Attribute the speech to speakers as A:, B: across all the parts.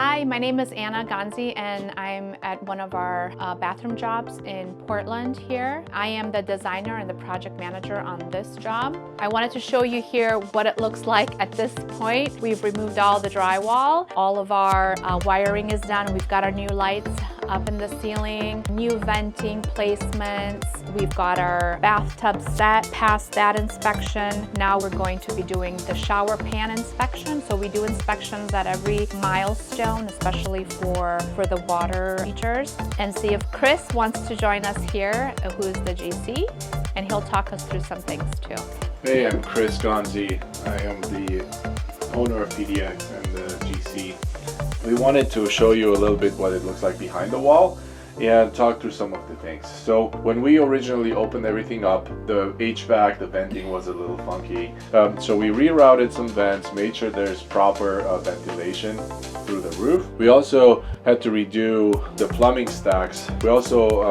A: Hi, my name is Anna Ganzi and I'm at one of our bathroom jobs in Portland here. I am the designer and the project manager on this job. I wanted to show you here what it looks like at this point. We've removed all the drywall. All of our wiring is done. We've got our new lights up in the ceiling, new venting placements. We've got our bathtub set, past that inspection. Now we're going to be doing the shower pan inspection. So we do inspections at every milestone, especially for the water features. And see if Chris wants to join us here, who's the GC, and he'll talk us through some things too.
B: Hey, I'm Chris Ganzi. I am the owner of PDX and the GC. We wanted to show you a little bit what it looks like behind the wall and talk through some of the things. So when we originally opened everything up, the HVAC, the venting was a little funky. So we rerouted some vents, made sure there's proper ventilation through the roof. We also had to redo the plumbing stacks. We also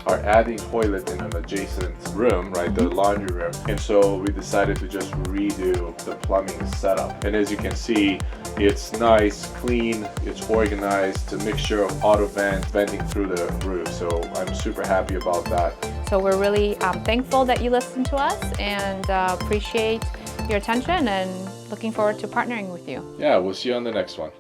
B: are adding toilet in an adjacent room, right, the laundry room. And so we decided to just redo the plumbing setup. And as you can see, it's nice, clean, it's organized, it's a mixture of auto vent, venting through the roof. So I'm super happy about that.
A: So we're really thankful that you listened to us and appreciate your attention and looking forward to partnering with you.
B: Yeah, we'll see you on the next one.